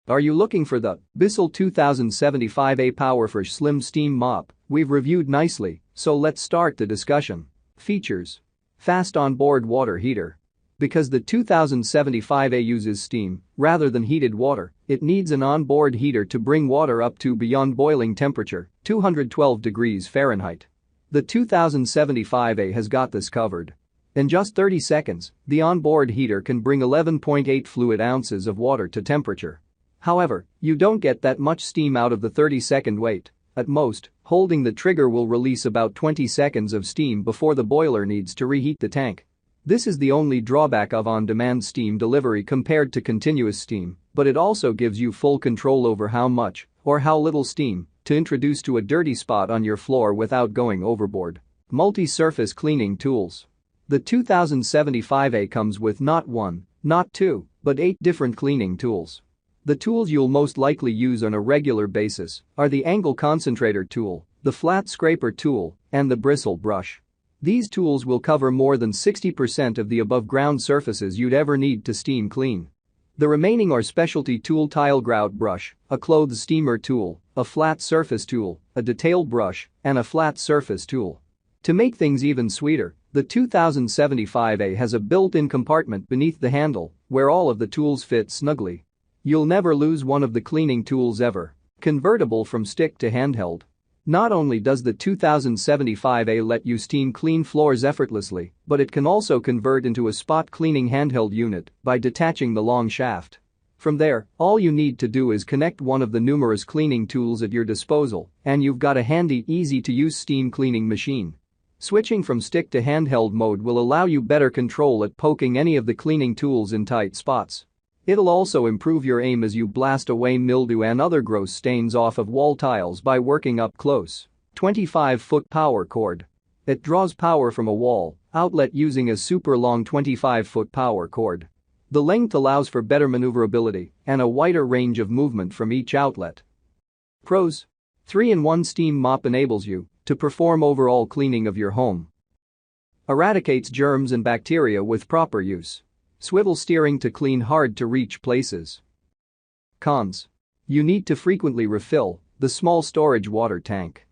Are you looking for the BISSELL 2075A Powerfresh Slim Steam Mop? We've reviewed nicely, so let's start the discussion. Features. Fast onboard water heater. Because the 2075A uses steam rather than heated water, it needs an onboard heater to bring water up to beyond boiling temperature, 212 degrees Fahrenheit. The 2075A has got this covered. In just 30 seconds, the onboard heater can bring 11.8 fluid ounces of water to temperature. However, you don't get that much steam out of the 30-second wait. At most, holding the trigger will release about 20 seconds of steam before the boiler needs to reheat the tank. This is the only drawback of on-demand steam delivery compared to continuous steam, but it also gives you full control over how much or how little steam to introduce to a dirty spot on your floor without going overboard. Multi-surface cleaning tools. The 2075A comes with not one, not two, but 8 different cleaning tools. The tools you'll most likely use on a regular basis are the angle concentrator tool, the flat scraper tool, and the bristle brush. These tools will cover more than 60% of the above-ground surfaces you'd ever need to steam clean. The remaining are specialty tool tile grout brush, a clothes steamer tool, a flat surface tool, a detail brush, and a flat surface tool. To make things even sweeter, the 2075A has a built-in compartment beneath the handle where all of the tools fit snugly. You'll never lose one of the cleaning tools ever. Convertible from stick to handheld. Not only does the 2075A let you steam clean floors effortlessly, but it can also convert into a spot cleaning handheld unit by detaching the long shaft. From there, all you need to do is connect one of the numerous cleaning tools at your disposal, and you've got a handy, easy-to-use steam cleaning machine. Switching from stick to handheld mode will allow you better control at poking any of the cleaning tools in tight spots. It'll also improve your aim as you blast away mildew and other gross stains off of wall tiles by working up close. 25-foot power cord. It draws power from a wall outlet using a super long 25-foot power cord. The length allows for better maneuverability and a wider range of movement from each outlet. Pros. 3-in-1 steam mop enables you to perform overall cleaning of your home. Eradicates germs and bacteria with proper use. Swivel steering to clean hard-to-reach places. Cons. You need to frequently refill the small storage water tank.